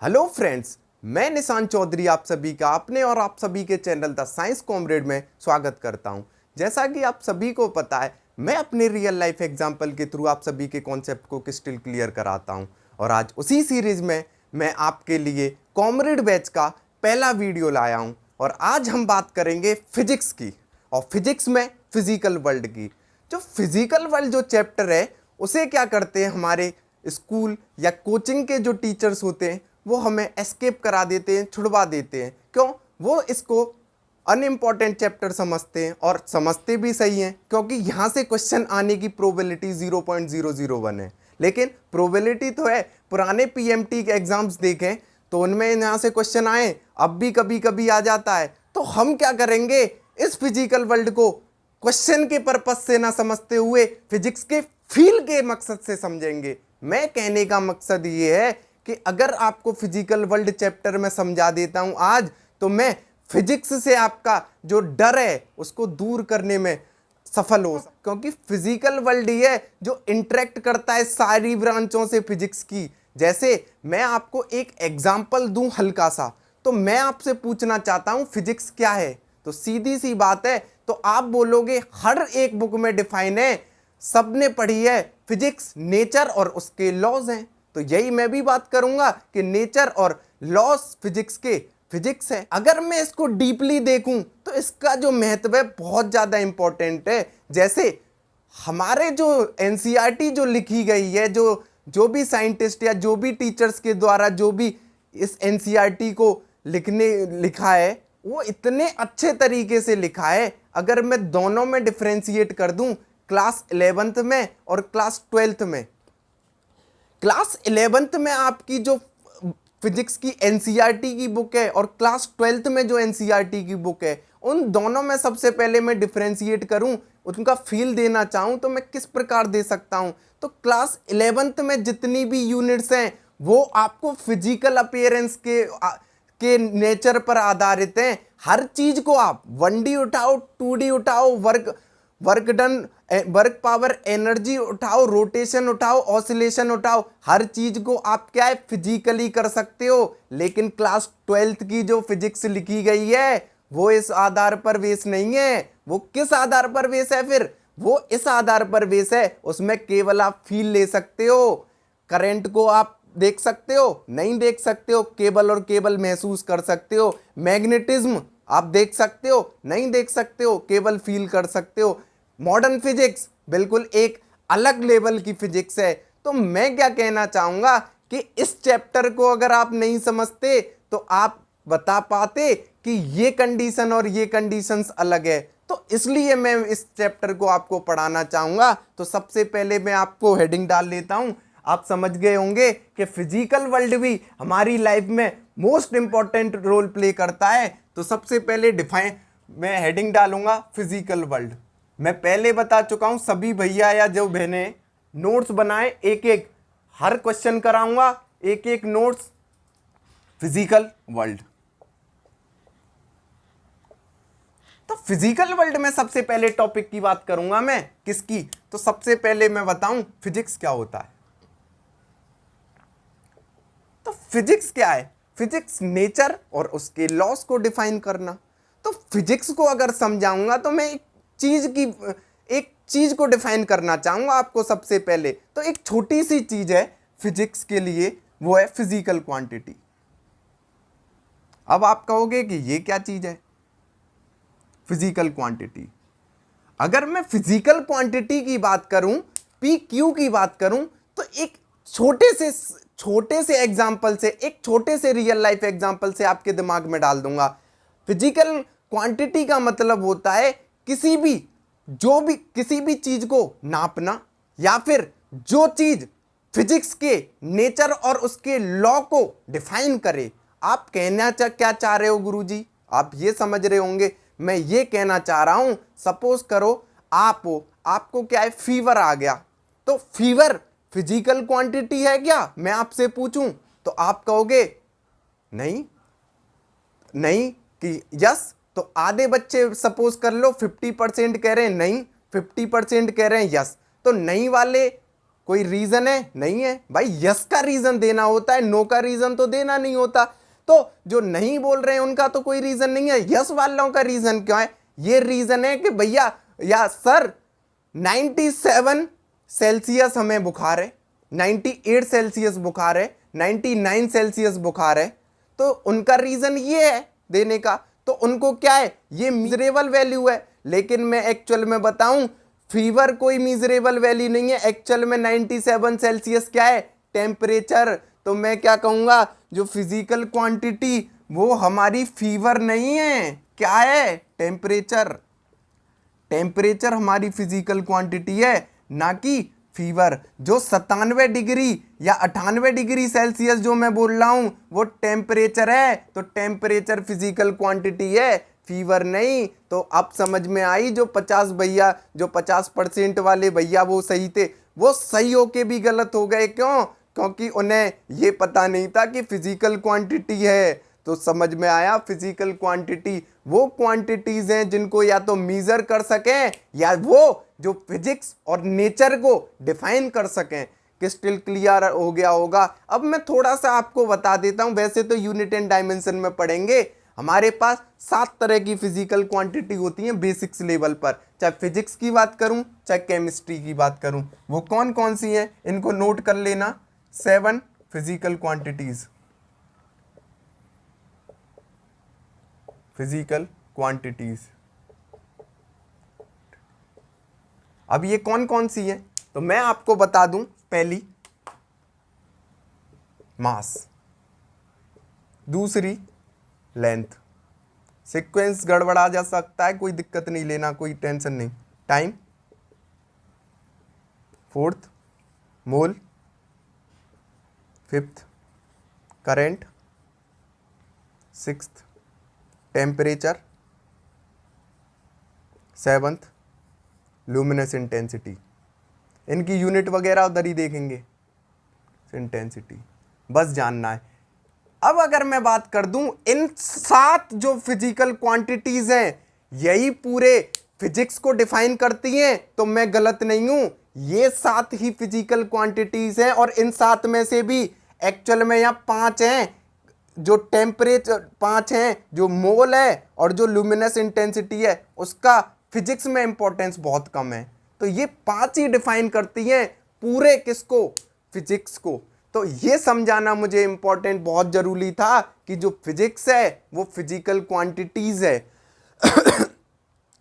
Hello friends, मैं निशान चौधरी आप सभी का अपने और आप सभी के चैनल द साइंस कॉमरेड में स्वागत करता हूं। जैसा कि आप सभी को पता है, मैं अपने रियल लाइफ एग्जाम्पल के थ्रू आप सभी के कॉन्सेप्ट को क्रिस्टल क्लियर कराता हूं। और आज उसी सीरीज में मैं आपके लिए कॉमरेड बैच का पहला वीडियो लाया हूं। और आज हम बात करेंगे फिजिक्स की, और फिजिक्स में फिजिकल वर्ल्ड की। जो फिजिकल वर्ल्ड जो चैप्टर है, उसे क्या करते हैं हमारे स्कूल या कोचिंग के जो टीचर्स होते हैं वो हमें एस्केप करा देते हैं, छुड़वा देते हैं। क्यों? वो इसको अनइम्पॉर्टेंट चैप्टर समझते हैं, और समझते भी सही हैं, क्योंकि यहाँ से क्वेश्चन आने की प्रोबेबिलिटी 0.001 है। लेकिन प्रोबेबिलिटी तो है। पुराने पीएमटी के एग्जाम्स देखें तो उनमें यहाँ से क्वेश्चन आए, अब भी कभी कभी आ जाता है। तो हम क्या करेंगे, इस फिजिकल वर्ल्ड को क्वेश्चन के पर्पस से ना समझते हुए फिजिक्स के फील के मकसद से समझेंगे। मैं कहने का मकसद ये है कि अगर आपको फिजिकल वर्ल्ड चैप्टर में समझा देता हूं आज, तो मैं फिजिक्स से आपका जो डर है उसको दूर करने में सफल हो। क्योंकि फिजिकल वर्ल्ड ही है जो इंटरेक्ट करता है सारी ब्रांचों से फिजिक्स की। जैसे मैं आपको एक एग्जाम्पल दूं हल्का सा, तो मैं आपसे पूछना चाहता हूं फिजिक्स क्या है, तो सीधी सी बात है, तो आप बोलोगे हर एक बुक में डिफाइन है, सबने पढ़ी है, फिजिक्स नेचर और उसके लॉज हैं। तो यही मैं भी बात करूंगा कि नेचर और लॉज फिजिक्स के फिजिक्स है। अगर मैं इसको डीपली देखूं तो इसका जो महत्व है बहुत ज्यादा इंपॉर्टेंट है। जैसे हमारे जो एनसीईआरटी जो लिखी गई है, जो भी साइंटिस्ट या जो भी टीचर्स के द्वारा जो भी इस एनसीईआरटी को लिखा है, वो इतने अच्छे तरीके से लिखा है। अगर मैं दोनों में डिफरेंशिएट कर दूं, क्लास 11th में और क्लास 12th में, क्लास 11th में आपकी जो फिजिक्स की एनसीईआरटी की बुक है और क्लास 12th में जो एनसीईआरटी की बुक है, उन दोनों में सबसे पहले मैं डिफरेंशिएट करूं, उनका फील देना चाहूं, तो मैं किस प्रकार दे सकता हूं। तो क्लास 11th में जितनी भी यूनिट्स हैं वो आपको फिजिकल अपीयरेंस के नेचर पर आधारित हैं। हर चीज को आप 1D उठाओ, 2D उठाओ, work done, work power, energy उठाओ, रोटेशन उठाओ, ऑसिलेशन उठाओ, हर चीज को आप क्या है फिजिकली कर सकते हो। लेकिन क्लास 12th की जो फिजिक्स लिखी गई है वो इस आधार पर बेस नहीं है। वो किस आधार पर बेस है फिर? वो इस आधार पर बेस है, उसमें केवल आप फील ले सकते हो, करंट को आप देख सकते हो नहीं देख सकते हो, केबल और केबल महसूस कर सकते हो, मैग्नेटिज्म आप देख सकते हो नहीं देख सकते हो, केवल फील कर सकते हो। मॉडर्न फिजिक्स बिल्कुल एक अलग लेवल की फिजिक्स है। तो मैं क्या कहना चाहूंगा कि इस चैप्टर को अगर आप नहीं समझते तो आप बता पाते कि ये कंडीशन और ये कंडीशंस अलग है। तो इसलिए मैं इस चैप्टर को आपको पढ़ाना चाहूंगा। तो सबसे पहले मैं आपको हेडिंग डाल लेता हूं। आप समझ गए होंगे कि फिजिकल वर्ल्ड भी हमारी लाइफ में मोस्ट इंपॉर्टेंट रोल प्ले करता है। तो सबसे पहले मैं हेडिंग डालूंगा फिजिकल वर्ल्ड। मैं पहले बता चुका हूं, सभी भैया या जो बहनें नोट्स बनाए, एक एक हर क्वेश्चन कराऊंगा, एक एक नोट्स फिजिकल वर्ल्ड। तो फिजिकल वर्ल्ड में सबसे पहले टॉपिक की बात करूंगा मैं, किसकी? तो सबसे पहले मैं बताऊं फिजिक्स क्या होता है। तो फिजिक्स क्या है? फिजिक्स नेचर और उसके लॉस को डिफाइन करना। तो फिजिक्स को अगर समझाऊंगा तो मैं एक चीज को डिफाइन करना चाहूंगा आपको सबसे पहले। तो एक छोटी सी चीज है फिजिक्स के लिए, वो है फिजिकल क्वांटिटी। अब आप कहोगे कि ये क्या चीज है फिजिकल क्वांटिटी? अगर मैं फिजिकल क्वांटिटी की बात करूं, पी क्यू की बात करूं, तो एक छोटे से एग्जाम्पल से, एक छोटे से रियल लाइफ एग्जाम्पल से आपके दिमाग में डाल दूंगा। फिजिकल क्वांटिटी का मतलब होता है किसी भी चीज को नापना, या फिर जो चीज फिजिक्स के नेचर और उसके लॉ को डिफाइन करे। आप कहना क्या चाह रहे हो गुरुजी? आप ये समझ रहे होंगे, मैं ये कहना चाह रहा हूं, सपोज करो आपको क्या है, फीवर आ गया। तो फीवर फिजिकल क्वांटिटी है क्या, मैं आपसे पूछूं? तो आप कहोगे नहीं कि यस। तो आधे बच्चे सपोज कर लो 50% कह रहे हैं नहीं, 50% कह रहे हैं यस। तो नहीं वाले कोई रीजन है? नहीं है भाई। यस का रीजन देना होता है, नो का रीजन तो देना नहीं होता। तो जो नहीं बोल रहे हैं उनका तो कोई रीजन नहीं है। यस वालों का रीजन क्या है? ये रीजन है कि भैया या सर 97 सेल्सियस हमें बुखार है, 98 सेल्सियस बुखार है, 99 सेल्सियस बुखार है। तो उनका रीजन ये है देने का। तो उनको क्या है? ये मिजरेबल वैल्यू है। लेकिन मैं एक्चुअल में बताऊं, फीवर कोई मिजरेबल वैल्यू नहीं है। एक्चुअल में 97 सेल्सियस क्या है? टेम्परेचर। तो मैं क्या कहूंगा, जो फिजिकल क्वांटिटी वो हमारी फीवर नहीं है, क्या है? टेम्परेचर। टेम्परेचर हमारी फिजिकल क्वांटिटी है, ना कि फीवर। जो 97 डिग्री या 98 डिग्री सेल्सियस जो मैं बोल रहा हूं वो टेम्परेचर है। तो टेम्परेचर फिजिकल क्वांटिटी है, फीवर नहीं। तो अब समझ में आई, जो 50 भैया, जो 50% वाले भैया वो सही थे, वो सही होके भी गलत हो गए। क्यों? क्योंकि उन्हें ये पता नहीं था कि फिजिकल क्वांटिटी है। तो समझ में आया, फिजिकल क्वांटिटी वो क्वांटिटीज हैं जिनको या तो मीजर कर सकें या वो जो फिजिक्स और नेचर को डिफाइन कर सकें। क्रिस्टल क्लियर हो गया होगा। अब मैं थोड़ा सा आपको बता देता हूं। वैसे तो यूनिट एंड डायमेंशन में पढ़ेंगे। हमारे पास 7 तरह की फिजिकल क्वांटिटी होती हैं बेसिक्स लेवल पर, चाहे फिजिक्स की बात करूं चाहे केमिस्ट्री की बात करूं। वो कौन कौन सी हैं, इनको नोट कर लेना। 7 फिजिकल क्वांटिटीज, फिजिकल क्वांटिटीज। अब ये कौन कौन सी है तो मैं आपको बता दूं। पहली मास, दूसरी लेंथ। सीक्वेंस गड़बड़ा जा सकता है, कोई दिक्कत नहीं लेना, कोई टेंशन नहीं। Time, fourth mole, fifth current, sixth temperature, seventh luminous intensity. इनकी यूनिट वगैरह उधर ही देखेंगे, इंटेंसिटी, बस जानना है। अब अगर मैं बात कर दूं, इन 7 जो फिजिकल क्वांटिटीज हैं यही पूरे फिजिक्स को डिफाइन करती हैं, तो मैं गलत नहीं हूं। ये 7 ही फिजिकल क्वांटिटीज हैं और इन 7 में से भी एक्चुअल में यहां 5 हैं जो टेम्परेचर, 5 हैं जो मोल है, और जो लुमिनस इंटेंसिटी है उसका फिजिक्स में इंपॉर्टेंस बहुत कम है। तो ये 5 ही डिफाइन करती हैं पूरे किसको? फिजिक्स को। तो ये समझाना मुझे इंपॉर्टेंट बहुत जरूरी था कि जो फिजिक्स है वो फिजिकल क्वांटिटीज है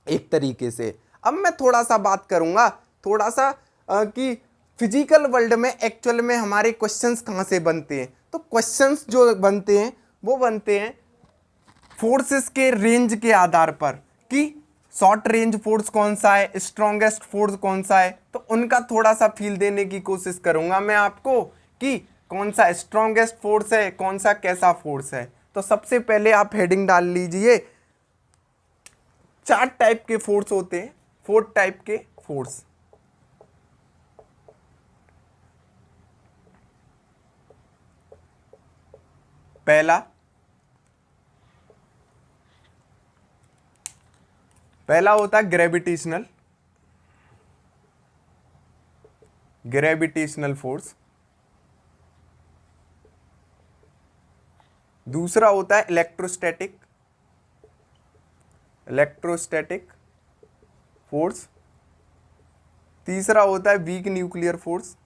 एक तरीके से। अब मैं थोड़ा सा बात करूंगा, थोड़ा सा कि फिजिकल वर्ल्ड में एक्चुअल में हमारे क्वेश्चंस कहां से बनते हैं। तो क्वेश्चंस जो बनते हैं वो बनते हैं फोर्सेस के रेंज के आधार पर, कि शॉर्ट रेंज फोर्स कौन सा है, स्ट्रॉन्गेस्ट फोर्स कौन सा है। तो उनका थोड़ा सा फील देने की कोशिश करूंगा मैं आपको कि कौन सा स्ट्रॉन्गेस्ट फोर्स है, कौन सा कैसा फोर्स है। तो सबसे पहले आप हेडिंग डाल लीजिए, 4 टाइप के फोर्स होते हैं, 4 टाइप के फोर्स। पहला होता है ग्रेविटेशनल फोर्स। दूसरा होता है इलेक्ट्रोस्टैटिक फोर्स। तीसरा होता है वीक न्यूक्लियर फोर्स।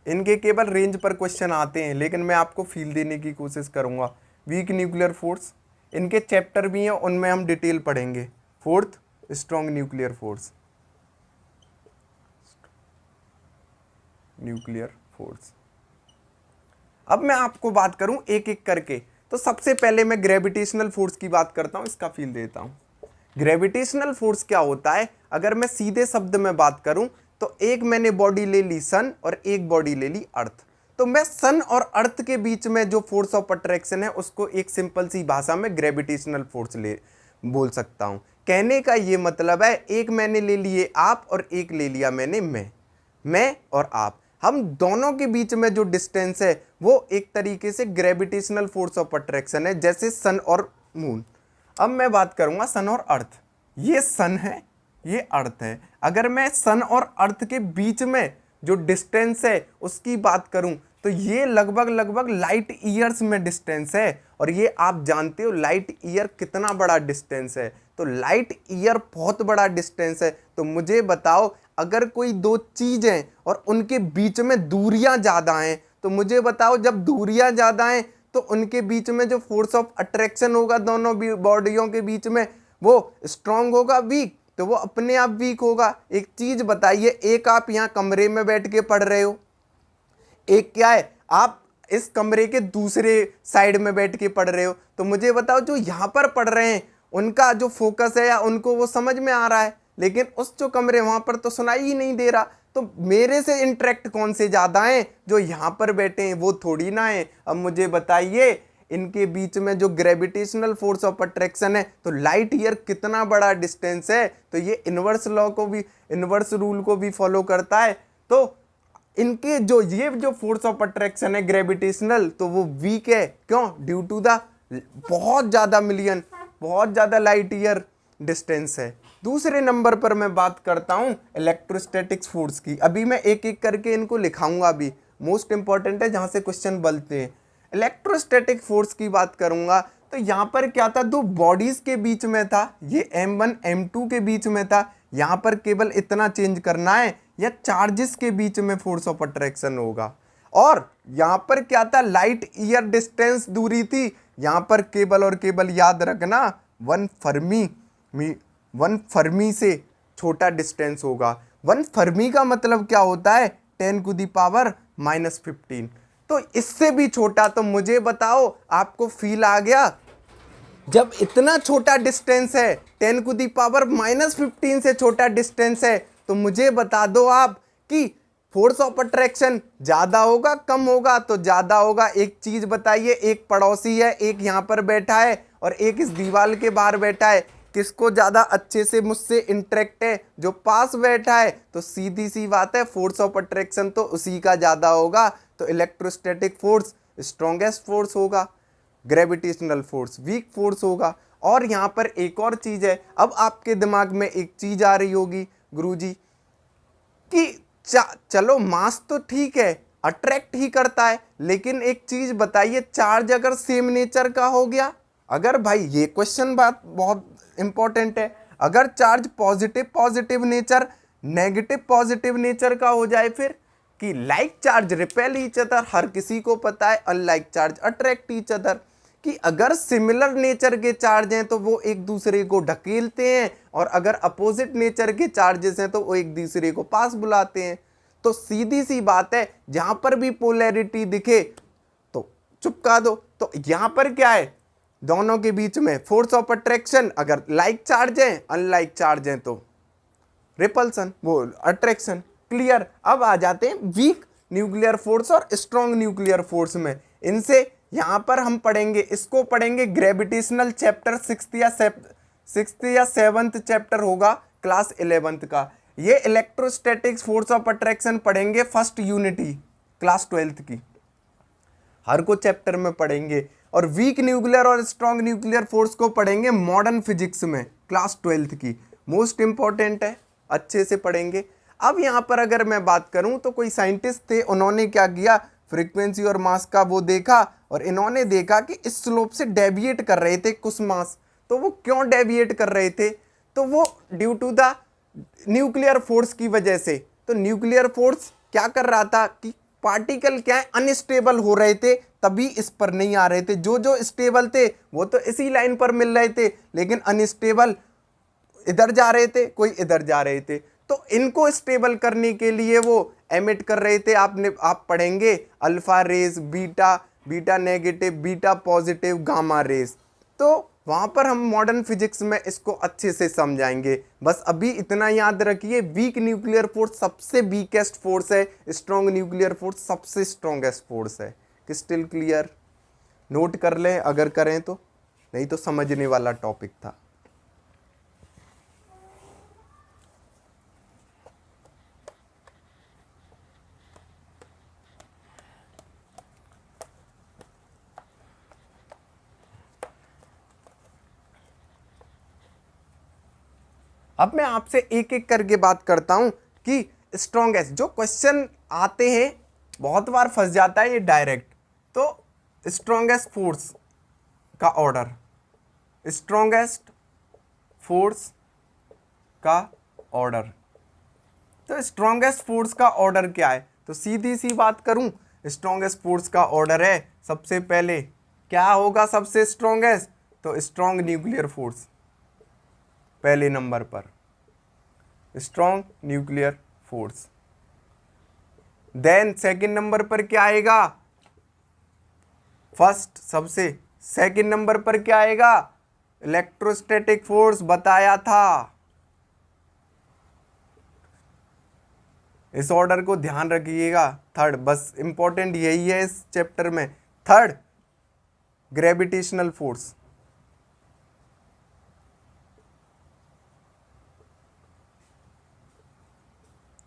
इनके केवल रेंज पर क्वेश्चन आते हैं, लेकिन मैं आपको फील देने की कोशिश करूंगा। वीक न्यूक्लियर फोर्स, इनके चैप्टर भी हैं, उनमें हम डिटेल पढ़ेंगे। Fourth strong nuclear force. अब मैं आपको बात करूं एक एक करके। तो सबसे पहले मैं ग्रेविटेशनल फोर्स की बात करता हूं, इसका फील देता हूं। ग्रेविटेशनल फोर्स क्या होता है? अगर मैं सीधे शब्द में बात करूं तो एक मैंने बॉडी ले ली सन और एक बॉडी ले ली अर्थ। तो मैं सन और अर्थ के बीच में जो फोर्स ऑफ अट्रैक्शन है उसको एक सिंपल सी भाषा में ग्रेविटेशनल फोर्स बोल सकता हूं। कहने का ये मतलब है, एक मैंने ले लिए आप और एक ले लिया मैंने मैं और आप। हम दोनों के बीच में जो डिस्टेंस है वो एक तरीके से ग्रेविटेशनल फोर्स ऑफ अट्रैक्शन है, जैसे सन और मून। अब मैं बात करूंगा सन और अर्थ। ये सन है, ये अर्थ है। अगर मैं सन और अर्थ के बीच में जो डिस्टेंस है उसकी बात करूं तो ये लगभग लाइट ईयर्स में डिस्टेंस है। और ये आप जानते हो लाइट ईयर कितना बड़ा डिस्टेंस है, तो लाइट ईयर बहुत बड़ा डिस्टेंस है। तो मुझे बताओ अगर कोई दो चीजें और उनके बीच में दूरियां ज्यादा हैं, तो मुझे बताओ जब दूरियां ज्यादा हैं तो उनके बीच में जो फोर्स ऑफ अट्रैक्शन होगा दोनों बॉडियों के बीच में, वो स्ट्रांग होगा वीक? तो वो अपने आप वीक होगा। एक चीज बताइए, एक आप यहाँ कमरे में बैठ के पढ़ रहे हो, एक क्या है आप इस कमरे के दूसरे साइड में बैठ के पढ़ रहे हो, तो मुझे बताओ जो यहाँ पर पढ़ रहे हैं उनका जो फोकस है या उनको वो समझ में आ रहा है, लेकिन उस जो कमरे वहां पर तो सुनाई ही नहीं दे रहा। तो मेरे से इंटरेक्ट कौन से ज्यादा हैं, जो यहाँ पर बैठे हैं वो थोड़ी ना है। अब मुझे बताइए इनके बीच में जो ग्रेविटेशनल फोर्स ऑफ अट्रैक्शन है, तो लाइट ईयर कितना बड़ा डिस्टेंस है, तो ये इनवर्स लॉ को भी, इनवर्स रूल को भी फॉलो करता है। तो इनके जो ये जो फोर्स ऑफ अट्रैक्शन है ग्रेविटेशनल, तो वो वीक है। क्यों? ड्यू टू द बहुत ज्यादा मिलियन, बहुत ज्यादा लाइट ईयर डिस्टेंस है। दूसरे नंबर पर मैं बात करता हूं इलेक्ट्रोस्टैटिक्स फोर्स की। अभी मैं एक एक करके इनको लिखाऊंगा, भी मोस्ट इंपॉर्टेंट है जहां से क्वेश्चन बनते हैं। इलेक्ट्रोस्टैटिक फोर्स की बात करूंगा तो यहां पर क्या था, दो बॉडीज के बीच में था, ये m1 m2 के बीच में था। यहां पर केवल इतना चेंज करना है, या चार्जेस के बीच में फोर्स ऑफ अट्रैक्शन होगा। और यहां पर क्या था, लाइट ईयर डिस्टेंस दूरी थी। यहां पर केवल और केवल याद रखना 1 फर्मी से छोटा डिस्टेंस होगा। 1 फर्मी का मतलब क्या होता है, 10⁻⁻15। तो इससे भी छोटा। तो मुझे बताओ आपको फील आ गया, जब इतना छोटा डिस्टेंस है 10⁻⁻15 से छोटा डिस्टेंस है, तो मुझे बता दो आप कि फोर्स ऑफ अट्रैक्शन ज्यादा होगा कम होगा? तो ज्यादा होगा। एक चीज बताइए, एक पड़ोसी है, एक यहाँ पर बैठा है और एक इस दीवार के बाहर बैठा है, किसको ज्यादा अच्छे से मुझसे इंटरेक्ट है? जो पास बैठा है। तो सीधी सी बात है फोर्स ऑफ अट्रैक्शन तो उसी का ज्यादा होगा। तो इलेक्ट्रोस्टैटिक फोर्स स्ट्रॉन्गेस्ट फोर्स होगा, ग्रेविटेशनल फोर्स वीक फोर्स होगा। और यहां पर एक और चीज है, अब आपके दिमाग में एक चीज आ रही होगी गुरुजी कि चलो मास तो ठीक है, अट्रैक्ट ही करता है, लेकिन एक चीज बताइए, चार्ज अगर सेम नेचर का हो गया, अगर भाई ये क्वेश्चन बात बहुत इंपॉर्टेंट है, अगर charge positive positive nature negative positive nature का हो जाए, फिर कि like charge repel each other, हर किसी को पता है, unlike charge attract each other, कि अगर सिमिलर नेचर के चार्ज हैं तो वो एक दूसरे को ढकेलते हैं, और अगर अपोजिट नेचर के चार्जेस हैं तो वो एक दूसरे को पास बुलाते हैं। तो सीधी सी बात है, जहां पर भी पोलैरिटी दिखे तो चुपका दो। तो यहां पर क्या है, दोनों के बीच में फोर्स ऑफ अट्रैक्शन, अगर लाइक चार्ज है अनलाइक चार्ज है तो रिपल्सन, वो अट्रैक्शन। क्लियर? अब आ जाते हैं वीक न्यूक्लियर फोर्स और स्ट्रॉन्ग न्यूक्लियर फोर्स में। इनसे यहां पर हम पढ़ेंगे, इसको पढ़ेंगे ग्रेविटेशनल चैप्टर 6th या 7th चैप्टर होगा क्लास 11th का। ये इलेक्ट्रोस्टैटिक्स फोर्स ऑफ अट्रैक्शन पढ़ेंगे फर्स्ट यूनिटी क्लास 12th की, हर को चैप्टर में पढ़ेंगे। और वीक न्यूक्लियर और स्ट्रॉन्ग न्यूक्लियर फोर्स को पढ़ेंगे मॉडर्न फिजिक्स में क्लास 12th की। मोस्ट इंपॉर्टेंट है, अच्छे से पढ़ेंगे। अब यहाँ पर अगर मैं बात करूं तो कोई साइंटिस्ट थे, उन्होंने क्या किया, फ्रीक्वेंसी और मास का वो देखा, और इन्होंने देखा कि इस स्लोप से डेविएट कर रहे थे कुछ मास। तो वो क्यों डेविएट कर रहे थे, तो वो due to the nuclear force की वजह से। तो न्यूक्लियर फोर्स क्या कर रहा था कि पार्टिकल क्या है, अनस्टेबल हो रहे थे, तभी इस पर नहीं आ रहे थे। जो जो स्टेबल थे वो तो इसी लाइन पर मिल रहे थे, लेकिन अनस्टेबल इधर जा रहे थे, कोई इधर जा रहे थे। तो इनको स्टेबल करने के लिए वो एमिट कर रहे थे। आप पढ़ेंगे alpha rays, beta negative, beta positive, gamma rays. तो वहां पर हम मॉडर्न फिजिक्स में इसको अच्छे से समझाएंगे। बस अभी इतना याद रखिए, वीक न्यूक्लियर फोर्स सबसे वीकेस्ट फोर्स है, स्ट्रॉन्ग न्यूक्लियर फोर्स सबसे स्ट्रॉन्गेस्ट फोर्स है। Crystal clear? नोट कर लें अगर करें तो, नहीं तो समझने वाला टॉपिक था। अब मैं आपसे एक एक करके बात करता हूं कि स्ट्रॉन्गेस्ट, जो क्वेश्चन आते हैं बहुत बार फंस जाता है ये डायरेक्ट, तो स्ट्रॉन्गेस्ट फोर्स का ऑर्डर, स्ट्रॉन्गेस्ट फोर्स का ऑर्डर। तो स्ट्रॉन्गेस्ट फोर्स का ऑर्डर क्या है, तो सीधी सी बात करूं, स्ट्रॉन्गेस्ट फोर्स का ऑर्डर है सबसे पहले क्या होगा सबसे स्ट्रॉन्गेस्ट, तो स्ट्रॉन्ग न्यूक्लियर फोर्स पहले नंबर पर, strong nuclear force. Then second number पर क्या आएगा, फर्स्ट सबसे सेकंड नंबर पर क्या आएगा, इलेक्ट्रोस्टैटिक फोर्स बताया था। इस ऑर्डर को ध्यान रखिएगा। थर्ड, बस इंपॉर्टेंट यही है इस चैप्टर में, third gravitational force,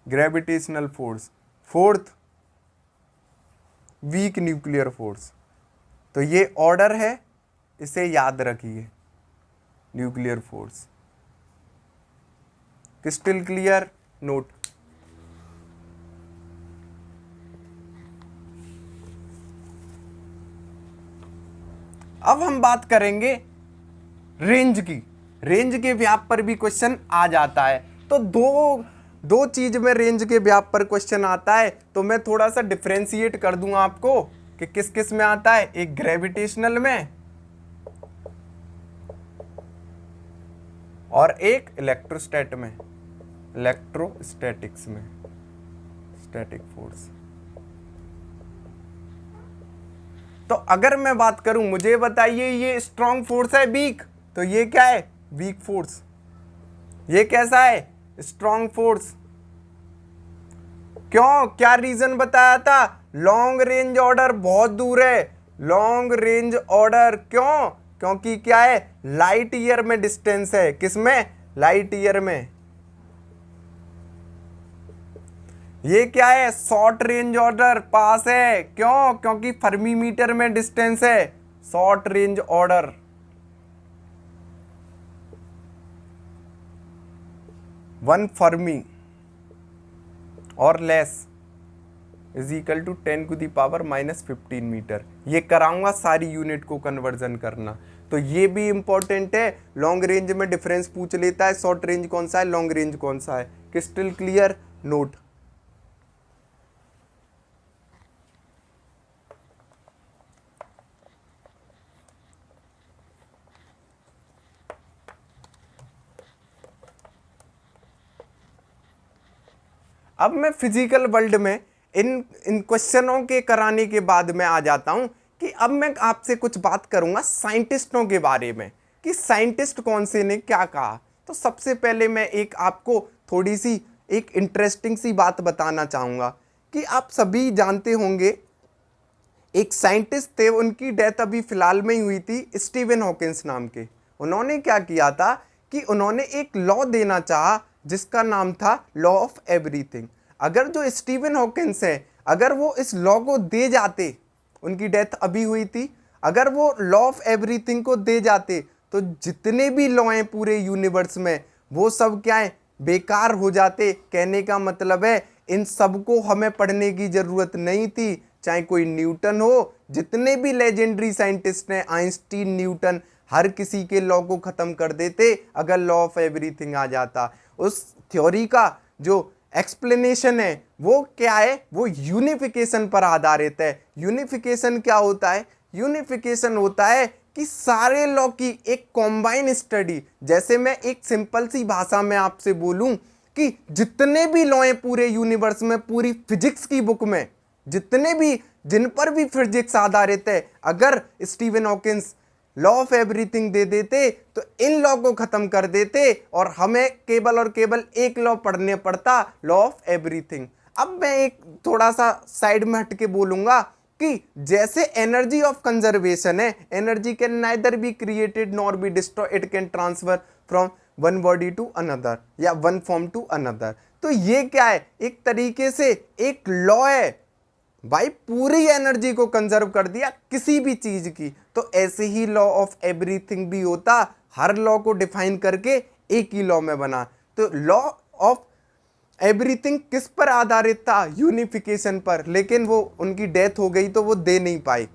gravitational force. Fourth weak nuclear force. तो ये ऑर्डर है, इसे याद रखिए, nuclear force. Crystal clear, note. अब हम बात करेंगे रेंज की। रेंज के व्याप पर भी क्वेश्चन आ जाता है, तो दो चीज में रेंज के व्याप पर क्वेश्चन आता है, तो मैं थोड़ा सा डिफरेंशिएट कर दूंगा आपको कि किस किस में आता है, एक ग्रेविटेशनल में और एक इलेक्ट्रोस्टैट में, इलेक्ट्रोस्टैटिक्स में, स्टैटिक फोर्स। तो अगर मैं बात करूं, मुझे बताइए ये स्ट्रॉन्ग फोर्स है वीक, तो ये क्या है, वीक फोर्स। ये कैसा है, स्ट्रॉन्ग फोर्स। क्यों, क्या रीजन बताया था, लॉन्ग रेंज ऑर्डर बहुत दूर है, लॉन्ग रेंज ऑर्डर। क्यों, क्योंकि क्या है, लाइट ईयर में डिस्टेंस है, किसमें, लाइट ईयर में। ये क्या है, शॉर्ट रेंज ऑर्डर पास है। क्यों, क्योंकि फर्मी मीटर में डिस्टेंस है, short range order. One fermi और less is equal to 10⁻⁻15 metre. ये कराऊंगा, सारी यूनिट को कन्वर्जन करना, तो ये भी इंपॉर्टेंट है। लॉन्ग रेंज में डिफरेंस पूछ लेता है, शॉर्ट रेंज कौन सा है, लॉन्ग रेंज कौन सा है। Crystal clear, note. अब मैं फिजिकल वर्ल्ड में इन क्वेश्चनों के कराने के बाद मैं आ जाता हूं कि अब मैं आपसे कुछ बात करूंगा साइंटिस्टों के बारे में, कि साइंटिस्ट कौन से ने क्या कहा। तो सबसे पहले मैं एक आपको थोड़ी सी एक इंटरेस्टिंग सी बात बताना चाहूंगा कि आप सभी जानते होंगे, एक साइंटिस्ट थे, उनकी डेथ अभी फिलहाल में ही हुई थी, स्टीवन हॉकिंस नाम के। उन्होंने क्या किया था कि उन्होंने एक लॉ देना चाहा जिसका नाम था लॉ ऑफ एवरीथिंग। अगर जो स्टीवन हॉकिंस है, अगर वो इस लॉ को दे जाते, उनकी डेथ अभी हुई थी, अगर वो लॉ ऑफ एवरीथिंग को दे जाते तो जितने भी लॉ हैं पूरे यूनिवर्स में वो सब क्या है, बेकार हो जाते। कहने का मतलब है इन सबको हमें पढ़ने की जरूरत नहीं थी, चाहे कोई न्यूटन हो, जितने भी लेजेंडरी साइंटिस्ट हैं, आइंस्टीन, न्यूटन, हर किसी के लॉ को खत्म कर देते अगर लॉ ऑफ एवरीथिंग आ जाता। उस थ्योरी का जो एक्सप्लेनेशन है वो क्या है, वो यूनिफिकेशन पर आधारित है। यूनिफिकेशन क्या होता है, यूनिफिकेशन होता है कि सारे लॉ की एक कॉम्बाइन स्टडी। जैसे मैं एक सिंपल सी भाषा में आपसे बोलूं कि जितने भी लॉ हैं पूरे यूनिवर्स में, पूरी फिजिक्स की बुक में जितने भी, जिन पर भी फिजिक्स आधारित है, अगर Steven Hawkins law of everything they देते तो इन लॉ को खत्म कर देते और हमें केवल और केवल एक लॉ पढ़ने पड़ता, लॉ ऑफ एवरीथिंग। अब मैं एक थोड़ा सा साइड में हट के बोलूंगा कि जैसे एनर्जी ऑफ कंजर्वेशन है, energy can neither be created nor be destroy, it can transfer from one body to another या वन फॉर्म टू अनदर। तो ये क्या है, एक तरीके से एक लॉ है भाई, पूरी एनर्जी को कंजर्व कर दिया किसी भी चीज की। तो ऐसे ही लॉ ऑफ एवरीथिंग भी होता, हर लॉ को डिफाइन करके एक ही लॉ में बना। तो लॉ ऑफ एवरीथिंग किस पर आधारित था? यूनिफिकेशन पर, लेकिन वो उनकी डेथ हो गई तो वो दे नहीं पाए,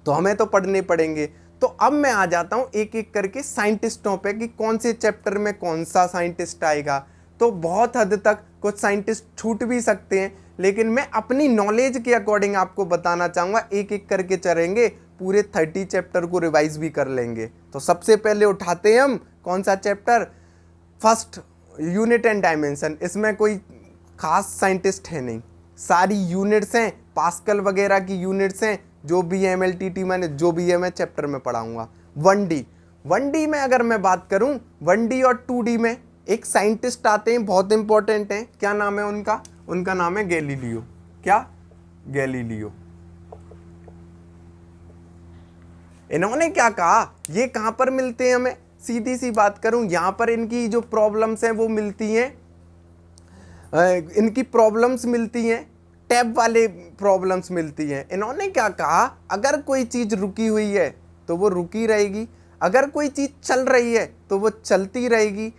तो हमें तो पढ़ने पड़ेंगे। तो अब मैं आ जाता हूँ एक एक करके साइंटिस्टों पे कि कौन से चैप्टर में कौन सा साइंटिस्ट आएगा। तो बहुत हद तक कुछ साइंटिस्ट छूट भी सकते हैं, लेकिन मैं अपनी नॉलेज के अकॉर्डिंग आपको बताना चाहूँगा। एक एक करके चलेंगे, पूरे 30 चैप्टर को रिवाइज भी कर लेंगे। तो सबसे पहले उठाते हैं हम कौन सा chapter? First, unit and dimension. इसमें कोई खास साइंटिस्ट है नहीं, सारी यूनिट्स हैं, पास्कल वगैरह की यूनिट्स हैं, जो भी है MLTT मैंने जो भी है मैं चैप्टर में पढ़ाऊंगा। 1D में अगर मैं बात करूं, 1D और 2D में एक साइंटिस्ट आते हैं, बहुत इंपॉर्टेंट हैं। क्या नाम है उनका? उनका नाम है गैलीलियो। क्या? गैलीलियो। इन्होंने क्या कहा? ये कहां पर मिलते हैं हमें? सीधी सी बात करूं, यहां पर इनकी जो प्रॉब्लम्स हैं वो मिलती हैं, इनकी प्रॉब्लम्स मिलती हैं, टैब वाले प्रॉब्लम्स मिलती हैं। इन्होंने क्या कहा? अगर कोई चीज़ रुकी हुई है तो वो रुकी रहेगी, अगर कोई चीज़ चल रही है तो वो चलती रहेगी,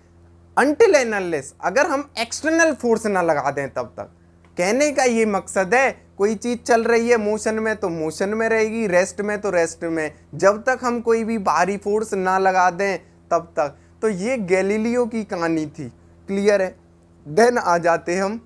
अनटिल एंड अनलेस अगर हम एक्सटर्नल फोर्स ना लगा दें तब तक। कहने का ये मकसद है, कोई चीज़ चल रही है मोशन में तो मोशन में रहेगी, रेस्ट में तो रेस्ट में, जब तक हम कोई भी बाहरी फोर्स ना लगा दें तब तक। तो ये गैलीलियो की कहानी थी। क्लियर है? देन आ जाते हम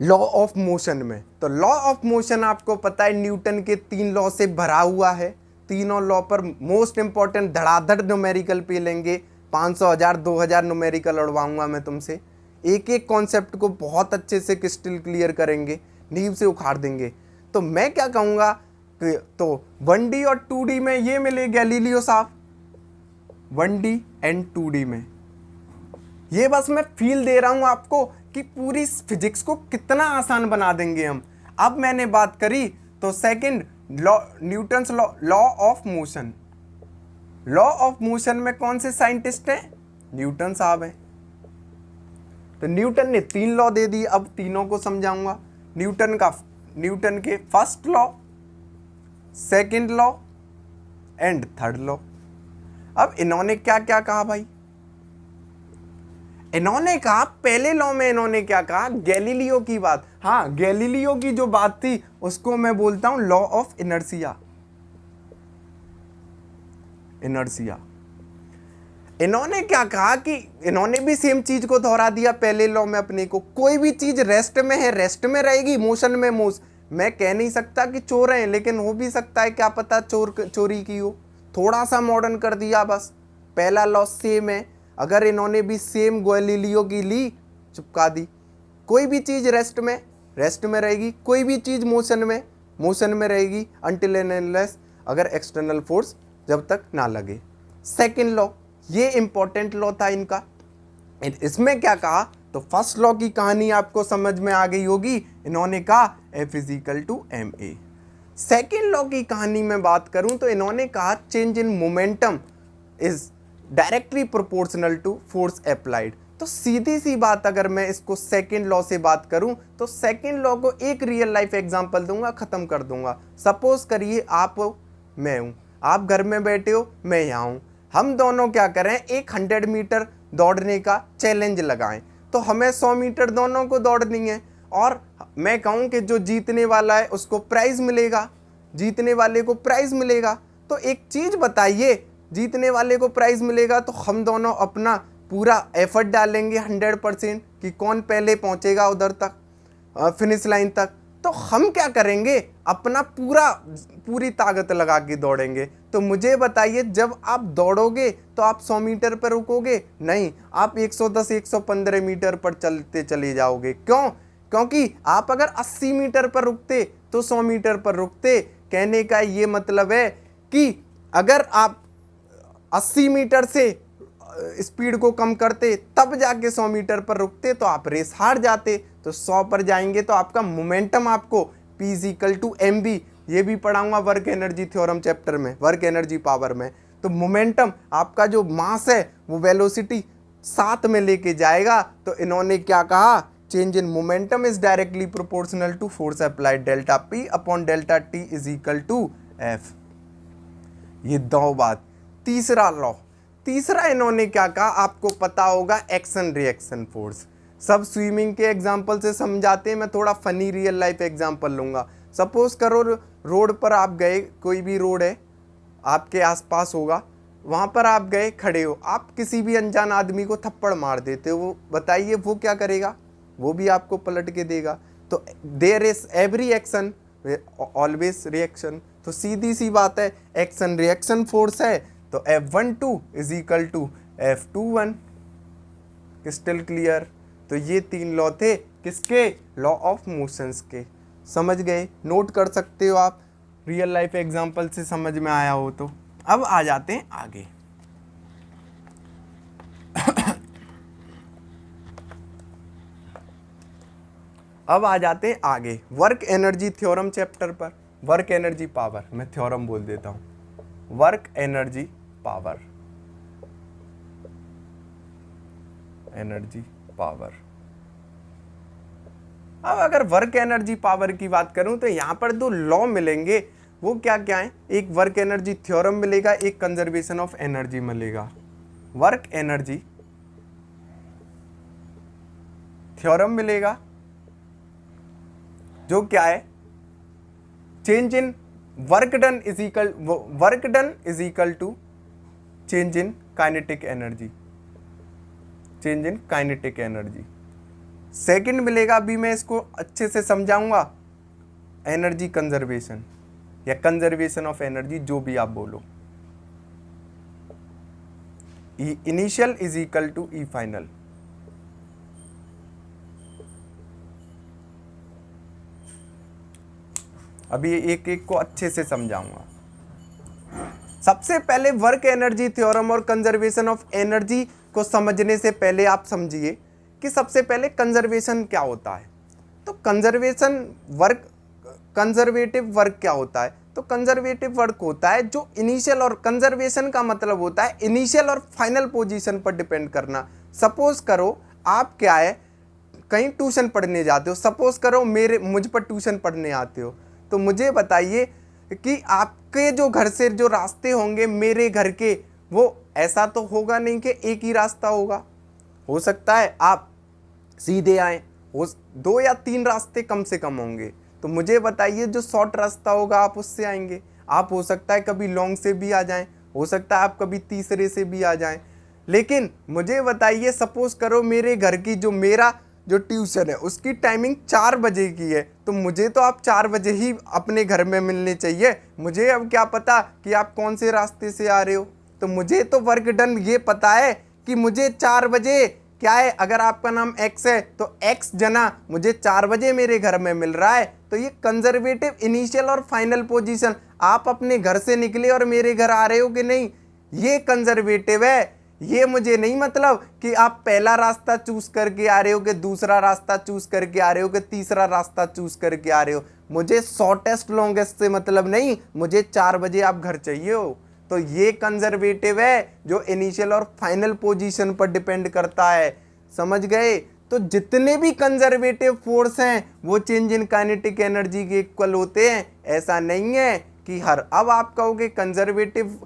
लॉ ऑफ मोशन में। तो लॉ ऑफ मोशन आपको पता है न्यूटन के 3 लॉ से भरा हुआ है। तीनों लॉ पर मोस्ट इंपॉर्टेंट धड़ाधड़ न्यूमेरिकल पे लेंगे, 500, 1000, 2000 न्यूमेरिकल उड़वाऊंगा मैं तुमसे। एक एक कॉन्सेप्ट को बहुत अच्छे से क्रिस्टल क्लियर करेंगे, नींव से उखाड़ देंगे। तो मैं क्या कहूँगा कि तो 1D और 2D में ये मिले गैलीलियो साहब, 1D एंड 2D में। ये बस मैं फील दे रहा हूं आपको कि पूरी फिजिक्स को कितना आसान बना देंगे हम। अब मैंने बात करी तो second law, Newton's law of motion. Law of motion में कौन से साइंटिस्ट हैं? न्यूटन साहब हैं। तो न्यूटन ने 3 लॉ दे दिए, अब तीनों को समझाऊंगा। न्यूटन के first law, second law and third law. अब इन्होंने क्या क्या कहा भाई? इन्होंने कहा पहले लॉ में इन्होंने क्या कहा? गैलीलियो की बात। हाँ, गैलीलियो की जो बात थी उसको मैं बोलता हूं लॉ ऑफ इनर्शिया। इन्होंने क्या कहा कि इन्होंने भी सेम चीज को दोहरा दिया पहले लॉ में अपने को। कोई भी चीज रेस्ट में है रेस्ट में रहेगी, मोशन में मैं कह नहीं सकता कि चोर हैं, लेकिन हो भी सकता है, क्या पता चोरी की हो। थोड़ा सा मॉडर्न कर दिया बस। पहला लॉ सेम है, अगर इन्होंने भी सेम गैलीलियो की ली, चिपका दी। कोई भी चीज रेस्ट में रहेगी, कोई भी चीज मोशन में रहेगी, अनटिल एंड अनलेस अगर एक्सटर्नल फोर्स जब तक ना लगे। सेकंड लॉ, ये इंपॉर्टेंट लॉ था इनका। इसमें क्या कहा? तो फर्स्ट लॉ की कहानी आपको समझ में आ गई होगी। इन्होंने कहा F = ma। सेकेंड लॉ की कहानी में बात करूं तो इन्होंने कहा change in momentum is directly proportional to force applied. तो सीधी सी बात, अगर मैं इसको सेकेंड लॉ से बात करूं तो सेकेंड लॉ को एक रियल लाइफ एग्जांपल दूंगा, खत्म कर दूंगा। सपोज करिए आप मैं हूं, आप घर में बैठे हो, मैं यहाँ हूं। हम दोनों क्या करें? एक 100 मीटर दौड़ने का चैलेंज लगाएं। तो हमें 100 मीटर दोनों को दौड़नी है, और मैं कहूं कि जो जीतने वाला है उसको प्राइज मिलेगा, जीतने वाले को प्राइज मिलेगा। तो एक चीज बताइए, जीतने वाले को प्राइज मिलेगा तो हम दोनों अपना पूरा एफर्ट डालेंगे 100% कि कौन पहले पहुंचेगा उधर तक, फिनिश लाइन तक। तो हम क्या करेंगे? अपना पूरी ताकत लगा के दौड़ेंगे। तो मुझे बताइए, जब आप दौड़ोगे तो आप 100 मीटर पर रुकोगे? नहीं, आप 110 115 मीटर पर चलते चले जाओगे। क्यों? क्योंकि आप अगर 80 मीटर पर रुकते तो 100 मीटर पर रुकते। कहने का ये मतलब है कि अगर आप 80 मीटर से स्पीड को कम करते तब जाके 100 मीटर पर रुकते तो आप रेस हार जाते। तो 100 पर जाएंगे तो आपका मोमेंटम आपको P = mv, ये भी पढ़ाऊंगा वर्क एनर्जी थ्योरम चैप्टर में, वर्क एनर्जी पावर में। तो मोमेंटम आपका जो मास है वो वेलोसिटी साथ में लेके जाएगा। तो इन्होंने क्या कहा? Change in momentum is directly proportional to force applied delta P upon delta T = F। ये दो बात। तीसरा लॉ, तीसरा इन्होंने क्या कहा? आपको पता होगा एक्शन रिएक्शन फोर्स। सब स्विमिंग के एग्जाम्पल से समझाते हैं, मैं थोड़ा फनी रियल लाइफ एग्जाम्पल लूँगा। सपोज करो रोड पर आप गए, कोई भी रोड है आपके आसपास होगा, वहाँ पर आप गए खड़े हो, आप किसी भी अनजान आदमी को थप्पड़ मार देते हो, वो बताइए वो क्या करेगा? वो भी आपको पलट के देगा। तो there is every action always reaction. तो सीधी सी बात है, एक्शन रिएक्शन फोर्स है, तो F12 is equal to F21। Crystal clear. तो ये 3 लॉ थे किसके? लॉ ऑफ मोशंस के। समझ गए? नोट कर सकते हो आप, रियल लाइफ एग्जांपल से समझ में आया हो तो। अब आ जाते हैं आगे। अब आ जाते हैं आगे वर्क एनर्जी थ्योरम चैप्टर पर। वर्क एनर्जी पावर, मैं थ्योरम बोल देता हूं, work energy power, energy power. अब अगर वर्क एनर्जी पावर की बात करूं तो यहां पर 2 लॉ मिलेंगे, वो क्या क्या है? एक वर्क एनर्जी थ्योरम मिलेगा, एक कंजर्वेशन ऑफ एनर्जी मिलेगा। वर्क एनर्जी थ्योरम मिलेगा जो क्या है? Change in work done is equal to change in kinetic energy, change in kinetic energy. Second मिलेगा, अभी मैं इसको अच्छे से समझाऊंगा, एनर्जी कंजर्वेशन या कंजर्वेशन ऑफ एनर्जी, जो भी आप बोलो। E initial is equal to E final. अभी एक एक को अच्छे से समझाऊंगा। सबसे पहले वर्क एनर्जी थ्योरम और कंजर्वेशन ऑफ एनर्जी को समझने से पहले आप समझिए कि सबसे पहले कंजर्वेशन क्या होता है। तो कंजर्वेटिव वर्क क्या होता है? तो कंजर्वेटिव वर्क होता है जो इनिशियल, और कंजर्वेशन का मतलब होता है इनिशियल और फाइनल पोजीशन पर डिपेंड करना। सपोज करो आप क्या है, कहीं ट्यूशन पढ़ने जाते हो, सपोज करो मुझ पर ट्यूशन पढ़ने आते हो, तो मुझे बताइए कि आपके जो घर से जो रास्ते होंगे मेरे घर के, वो ऐसा तो होगा नहीं कि एक ही रास्ता होगा। हो सकता है आप सीधे आए, 2 या 3 रास्ते कम से कम होंगे। तो मुझे बताइए जो शॉर्ट रास्ता होगा आप उससे आएंगे। आप हो सकता है कभी लॉन्ग से भी आ जाएं, हो सकता है आप कभी तीसरे से भी आ जाएं। लेकिन मुझे बताइए, सपोज करो मेरे घर की मेरा जो ट्यूशन है उसकी टाइमिंग 4 बजे की है, तो मुझे तो आप 4 बजे ही अपने घर में मिलने चाहिए। मुझे अब क्या पता कि आप कौन से रास्ते से आ रहे हो? तो मुझे तो वर्क डन ये पता है कि मुझे 4 बजे क्या है, अगर आपका नाम एक्स है तो एक्स जना मुझे 4 बजे मेरे घर में मिल रहा है। तो ये कंजर्वेटिव इनिशियल और फाइनल पोजीशन, आप अपने घर से निकले और मेरे घर आ रहे हो कि नहीं, ये कंजर्वेटिव है। ये मुझे नहीं मतलब कि आप पहला रास्ता चूज करके आ रहे हो, कि दूसरा रास्ता चूज करके आ रहे हो, कि तीसरा रास्ता चूज करके आ रहे हो। मुझे शॉर्टेस्ट लॉन्गेस्ट से मतलब नहीं, मुझे 4 बजे आप घर चाहिए हो। तो ये कंजर्वेटिव है जो इनिशियल और फाइनल पोजीशन पर डिपेंड करता है। समझ गए? तो जितने भी कंजर्वेटिव फोर्स हैं वो चेंज इन काइनेटिक एनर्जी के इक्वल होते हैं। ऐसा नहीं है कि हर, अब आप कहोगे कंजर्वेटिव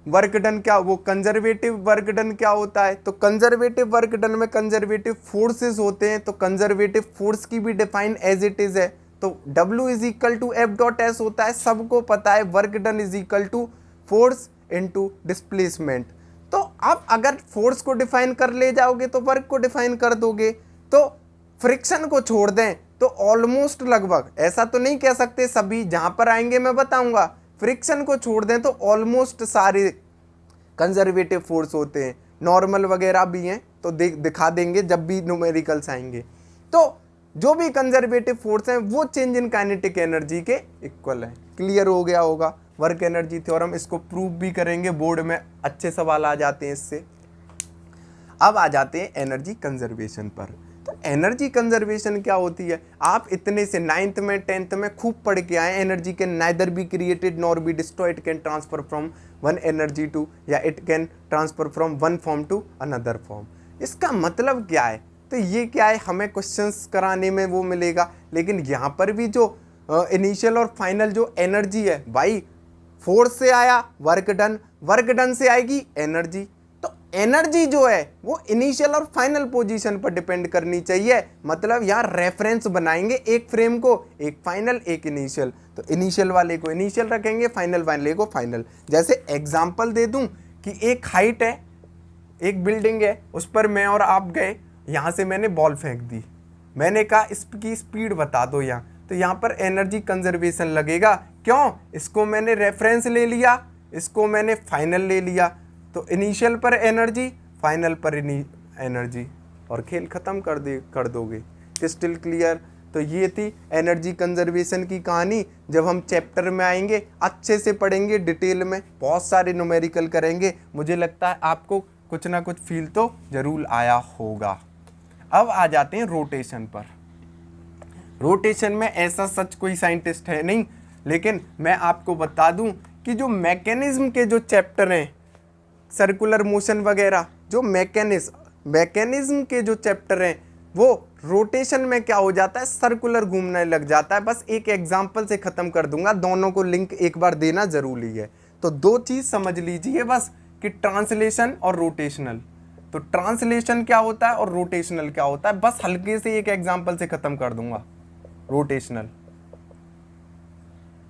वर्क डन क्या, वो कंजर्वेटिव वर्क डन क्या होता है? तो कंजर्वेटिव वर्क डन में कंजर्वेटिव फोर्सेस होते हैं, तो कंजर्वेटिव फोर्स की भी डिफाइन एज इट इज है। तो W is equal to F dot S होता है, सबको पता है। Work done is equal to force into displacement. तो अब अगर फोर्स को डिफाइन कर ले जाओगे तो वर्क को डिफाइन कर दोगे। तो फ्रिक्शन को छोड़ दें तो ऑलमोस्ट लगभग, ऐसा तो नहीं कह सकते सभी, जहां पर आएंगे मैं बताऊंगा। फ्रिक्शन को छोड़ दें तो ऑलमोस्ट सारे कंजर्वेटिव फोर्स होते हैं। नॉर्मल वगैरह भी हैं तो दिखा देंगे जब भी न्यूमेरिकल्स आएंगे। तो जो भी कंजर्वेटिव फोर्स हैं वो चेंज इन काइनेटिक एनर्जी के इक्वल है। क्लियर हो गया होगा वर्क एनर्जी थ्योरम, इसको प्रूव भी करेंगे, बोर्ड में अच्छे सवाल आ जाते हैं इससे। अब आ जाते हैं एनर्जी कंजर्वेशन पर। तो एनर्जी कंजर्वेशन क्या होती है? आप इतने से 9th में 10th में खूब पढ़ के आए, energy can neither be created nor be destroyed, it can transfer from one energy to, या it can transfer from one form to another form. इसका मतलब क्या है? तो ये क्या है, हमें क्वेश्चंस कराने में वो मिलेगा। लेकिन यहाँ पर भी जो इनिशियल और फाइनल जो एनर्जी है भाई, फोर्स से आया वर्क डन, वर्क डन से आएगी एनर्जी। तो एनर्जी जो है वो इनिशियल और फाइनल पोजीशन पर डिपेंड करनी चाहिए। मतलब यार रेफरेंस बनाएंगे, एक फ्रेम को एक फाइनल एक इनिशियल, तो इनिशियल वाले को इनिशियल रखेंगे, फाइनल वाले को फाइनल। जैसे एग्जांपल दे दूं कि एक हाइट है, एक बिल्डिंग है, उस पर मैं और आप गए, यहाँ से मैंने बॉल फेंक दी, मैंने कहा इसकी स्पीड बता दो यहाँ, तो यहाँ पर एनर्जी कंजर्वेशन लगेगा। क्यों? इसको मैंने रेफरेंस ले लिया, इसको मैंने फाइनल ले लिया, तो इनिशियल पर एनर्जी, फाइनल पर एनर्जी, और खेल ख़त्म कर दोगे। Crystal clear? तो ये थी एनर्जी कंजर्वेशन की कहानी। जब हम चैप्टर में आएंगे अच्छे से पढ़ेंगे, डिटेल में बहुत सारे न्यूमेरिकल करेंगे। मुझे लगता है आपको कुछ ना कुछ फील तो ज़रूर आया होगा। अब आ जाते हैं रोटेशन पर। रोटेशन में ऐसा सच कोई साइंटिस्ट है नहीं, लेकिन मैं आपको बता दूं कि जो मैकेनिज्म के जो चैप्टर हैं, सर्कुलर मोशन वगैरह, जो मैकेनिज्म के जो चैप्टर हैं, वो रोटेशन में क्या हो जाता है, सर्कुलर घूमने लग जाता है। बस एक एग्जांपल से ख़त्म कर दूंगा, दोनों को लिंक एक बार देना ज़रूरी है। तो दो चीज़ समझ लीजिए बस, कि ट्रांसलेशन और रोटेशनल। तो ट्रांसलेशन क्या होता है और रोटेशनल क्या होता है, बस हल्के से एक एग्जांपल से ख़त्म कर दूंगा। रोटेशनल,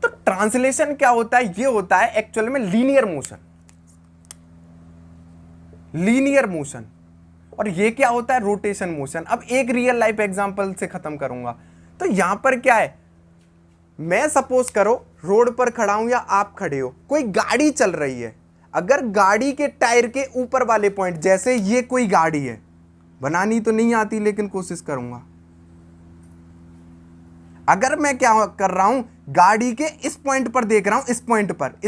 तो ट्रांसलेशन क्या होता है, ये होता है एक्चुअल में लीनियर मोशन, और ये क्या होता है, रोटेशन मोशन। अब एक रियल लाइफ एग्जांपल से खत्म करूंगा। तो यहां पर क्या है, मैं सपोज करो रोड पर खड़ा हूं या आप खड़े हो, कोई गाड़ी चल रही है। अगर गाड़ी के टायर के ऊपर वाले पॉइंट, जैसे ये कोई गाड़ी है, बनानी तो नहीं आती लेकिन कोशिश करूंगा। अगर मैं क्या कर रहा हूं, गाड़ी के इस पॉइंट पर देख रहा हूं, इस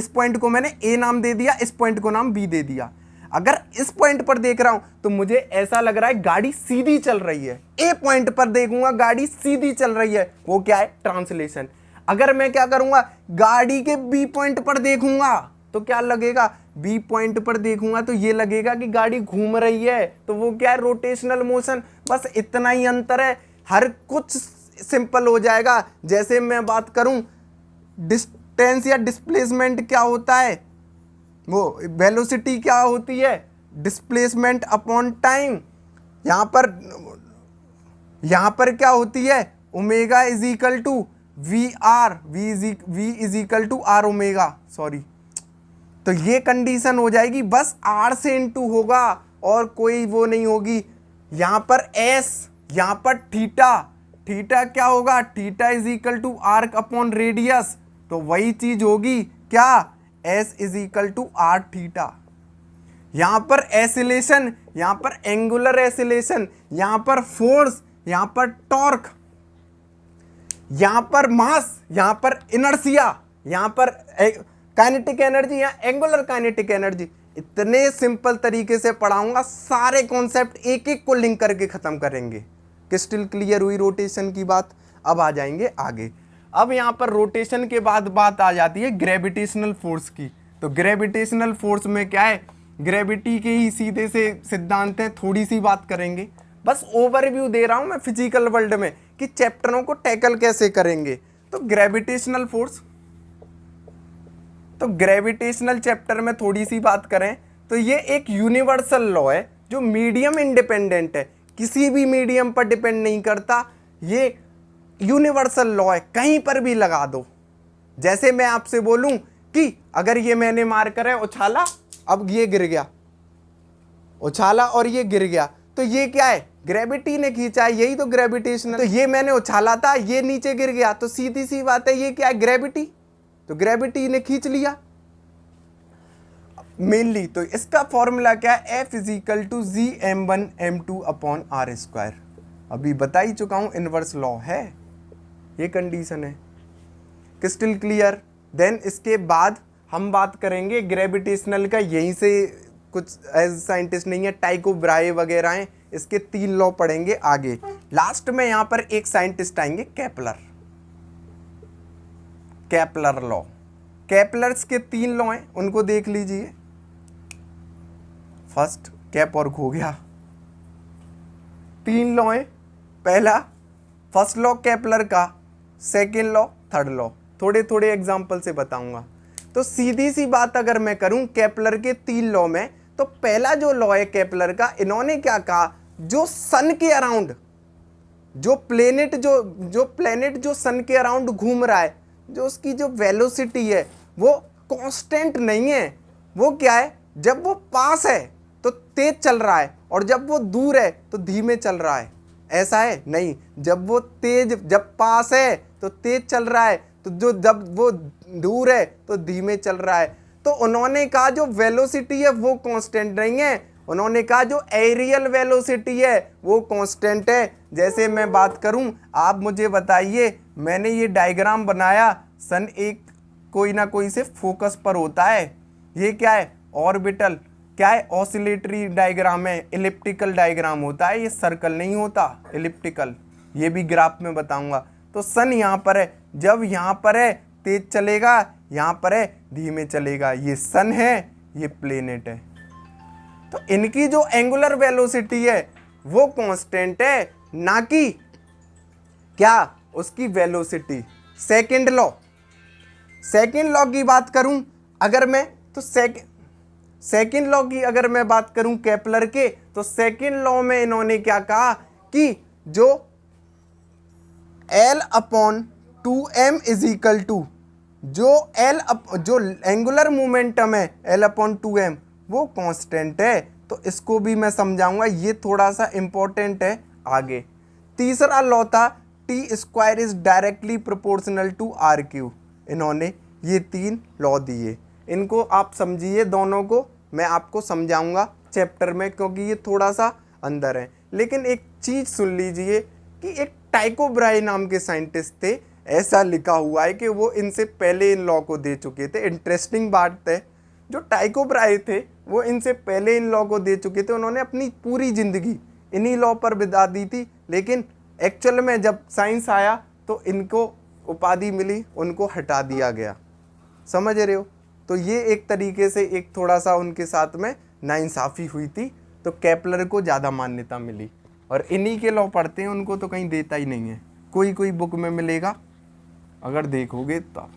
पॉइंट को मैंने ए नाम दे दिया, इस पॉइंट को नाम बी दे दिया। अगर इस पॉइंट पर देख रहा हूं तो मुझे ऐसा लग रहा है गाड़ी सीधी चल रही है। ए पॉइंट पर देखूंगा गाड़ी सीधी चल रही है, वो क्या है, ट्रांसलेशन। अगर मैं क्या करूंगा, गाड़ी के बी पॉइंट पर देखूंगा तो क्या लगेगा, बी पॉइंट पर देखूंगा तो ये लगेगा कि गाड़ी घूम रही है, तो वो क्या है, रोटेशनल मोशन। बस इतना ही अंतर है, हर कुछ सिंपल हो जाएगा। जैसे मैं बात करूं डिस्टेंस या डिस्प्लेसमेंट क्या होता है, वो वेलोसिटी क्या होती है, डिस्प्लेसमेंट अपॉन टाइम। यहां पर क्या होती है, omega is equal to V R, V is equal to R omega, sorry. तो ये कंडीशन हो जाएगी, बस आर से इनटू होगा और कोई वो नहीं होगी। यहां पर एस, यहां पर थीटा क्या होगा, theta is equal to arc upon radius, तो वही चीज होगी क्या, S is equal to R theta. यहां पर एसिलेशन, यहां पर एंगुलर एसिलेशन, यहां पर फोर्स, यहां पर टॉर्क, यहां पर मास, यहां पर इनर्शिया, यहां पर काइनेटिक एनर्जी या एंगुलर काइनेटिक एनर्जी। इतने सिंपल तरीके से पढ़ाऊंगा, सारे कॉन्सेप्ट एक एक को लिंक करके खत्म करेंगे। क्रिस्टल क्लियर हुई रोटेशन की बात। अब आ जाएंगे आगे। अब यहां पर रोटेशन के बाद बात आ जाती है ग्रेविटेशनल फोर्स की। तो ग्रेविटेशनल फोर्स में क्या है, ग्रेविटी के ही सीधे से सिद्धांत हैं, थोड़ी सी बात करेंगे। बस ओवरव्यू दे रहा हूं मैं फिजिकल वर्ल्ड में कि चैप्टरों को टैकल कैसे करेंगे। तो ग्रेविटेशनल फोर्स, तो ग्रेविटेशनल चैप्टर में थोड़ी सी बात करें तो ये एक यूनिवर्सल लॉ है जो मीडियम इंडिपेंडेंट है, किसी भी मीडियम पर डिपेंड नहीं करता। ये यूनिवर्सल लॉ है, कहीं पर भी लगा दो। जैसे मैं आपसे बोलूं कि अगर ये मैंने मार्कर है उछाला, अब ये गिर गया, उछाला और ये गिर गया, तो ये क्या है, ग्रेविटी ने खींचा है, यही तो ग्रेविटेशनल। तो ये मैंने उछाला था, ये नीचे गिर गया, तो सीधी सी बात है ये क्या है, ग्रेविटी। तो ग्रेविटी ने खींच लिया मेनली। तो इसका फॉर्मूला क्या है, F is equal to G m1 m2 upon R square. अभी बता ही चुका हूं, इनवर्स लॉ है, ये कंडीशन है। Crystal clear. देन इसके बाद हम बात करेंगे ग्रेविटेशनल का, यहीं से कुछ एज साइंटिस्ट नहीं है, टाइको ब्राहे वगैरह हैं, इसके 3 लॉ पढ़ेंगे आगे। लास्ट में यहां पर एक साइंटिस्ट आएंगे, केपलर लॉ। केपलर्स के 3 लॉ हैं, उनको देख लीजिए। फर्स्ट कैप और खो गया, 3 लॉ हैं। पहला फर्स्ट लॉ केपलर का, सेकेंड लॉ, थर्ड लॉ, थोड़े थोड़े एग्जाम्पल से बताऊंगा। तो सीधी सी बात अगर मैं करूं केपलर के 3 लॉ में, तो तो पहला जो लॉ है केपलर का, इन्होंने क्या कहा, जो सन के अराउंड, जो प्लेनेट जो सन के अराउंड घूम रहा है, जो उसकी जो वेलोसिटी है वो कांस्टेंट नहीं है। वो क्या है, जब वो पास है तो तेज चल रहा है और जब वो दूर है तो धीमे चल रहा है। ऐसा है नहीं, जब पास है तो तेज चल रहा है, तो जब वो दूर है तो धीमे चल रहा है। तो उन्होंने कहा जो वेलोसिटी है वो कांस्टेंट नहीं है, उन्होंने कहा जो एरियल वेलोसिटी है वो कांस्टेंट है। जैसे मैं बात करूं, आप मुझे बताइए, मैंने ये डायग्राम बनाया, सन एक कोई ना कोई से फोकस पर होता है, ये क्या है, ऑर्बिटल, क्या है, ऑसिलेटरी डायग्राम है, इलिप्टिकल डायग्राम होता है, ये सर्कल नहीं होता, इलिप्टिकल। ये भी ग्राफ में बताऊंगा। तो सन यहाँ पर है, जब यहाँ पर है तेज चलेगा, यहाँ पर है धीमे चलेगा। ये सन है, ये प्लेनेट है। तो इनकी जो एंगुलर वेलोसिटी है वो कांस्टेंट है, ना कि क्या उसकी वेलोसिटी। सेकंड लॉ की बात करूं अगर मैं, तो सेकंड लॉ की अगर मैं बात करूं केपलर के, तो सेकंड लॉ में इन्होंने क्या कहा कि जो L/2m इज इक्वल टू जो एंगुलर मोमेंटम है L/2m वो कांस्टेंट है। तो इसको भी मैं समझाऊंगा, ये थोड़ा सा इंपॉर्टेंट है आगे। तीसरा लॉ था T² is directly proportional to R3। इन्होंने ये 3 लॉ दिए, इनको आप समझिए, दोनों को मैं आपको समझाऊंगा चैप्टर में, क्योंकि ये थोड़ा सा अंदर है। लेकिन एक चीज सुन लीजिए कि एक टाइको ब्राहे नाम के साइंटिस्ट थे, ऐसा लिखा हुआ है कि वो इनसे पहले इन लॉ को दे चुके थे। इंटरेस्टिंग बात है, जो टाइको ब्राहे थे वो इनसे पहले इन लॉ को दे चुके थे। उन्होंने अपनी पूरी जिंदगी इन्हीं लॉ पर बिता दी थी, लेकिन एक्चुअल में जब साइंस आया तो इनको उपाधि मिली, उनको हटा दिया गया। समझ रहे हो? तो ये एक तरीके से एक थोड़ा सा उनके साथ में नाइंसाफ़ी हुई थी, तो केपलर को ज़्यादा मान्यता मिली। और इन्हीं के लॉ पढ़ते हैं, उनको तो कहीं देता ही नहीं है, कोई बुक में मिलेगा अगर देखोगे तो।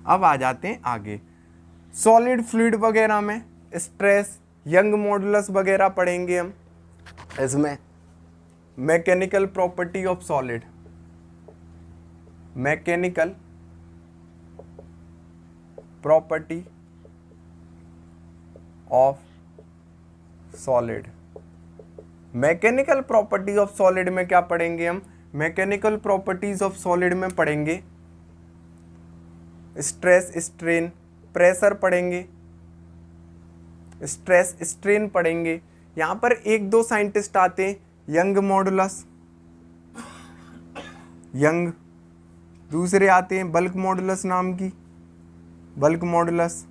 अब आ जाते हैं आगे, सॉलिड फ्लूइड वगैरह में स्ट्रेस, यंग मॉडुलस वगैरह पढ़ेंगे हम। इसमें mechanical property of solid, mechanical property of solid. Mechanical property of solid में क्या पढ़ेंगे हम, मैकेनिकल प्रॉपर्टीज ऑफ सॉलिड में पढ़ेंगे स्ट्रेस, स्ट्रेन, प्रेशर पढ़ेंगे, स्ट्रेस स्ट्रेन पढ़ेंगे। यहां पर 1-2 साइंटिस्ट आते हैं, यंग मॉडुलस, यंग, दूसरे आते हैं बल्क मॉडुलस नाम की, बल्क मॉडुलस,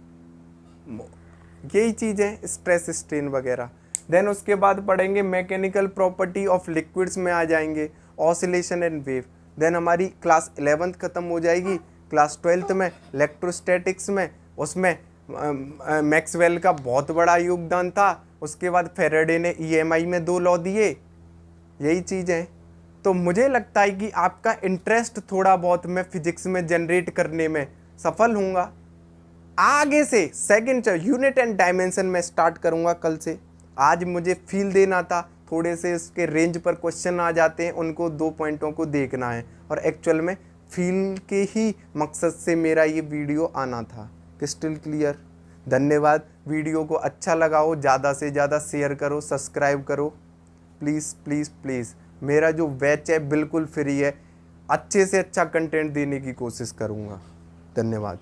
यही चीज़ है स्ट्रेस स्ट्रेन वगैरह। देन उसके बाद पढ़ेंगे मैकेनिकल प्रॉपर्टी ऑफ लिक्विड्स में आ जाएंगे, ऑसिलेशन एंड वेव। देन हमारी क्लास 11th खत्म हो जाएगी, क्लास 12th में इलेक्ट्रोस्टैटिक्स में, उसमें मैक्सवेल का बहुत बड़ा योगदान था। उसके बाद फेराडे ने EMI में 2 लॉ दिए, यही चीज़ें। तो मुझे लगता है कि आपका इंटरेस्ट थोड़ा बहुत मैं फिजिक्स में जनरेट करने में सफल हूँगा। आगे से सेकंड यूनिट एंड डायमेंशन में स्टार्ट करूँगा कल से। आज मुझे फील देना था, थोड़े से इसके रेंज पर क्वेश्चन आ जाते हैं, उनको 2 पॉइंटों को देखना है, और एक्चुअल में फील के ही मकसद से मेरा ये वीडियो आना था। Crystal clear. धन्यवाद। वीडियो को अच्छा लगा हो ज़्यादा से ज़्यादा शेयर करो, सब्सक्राइब करो, प्लीज़ प्लीज़ प्लीज़। मेरा जो बैच है बिल्कुल फ्री है, अच्छे से अच्छा कंटेंट देने की कोशिश करूँगा। धन्यवाद।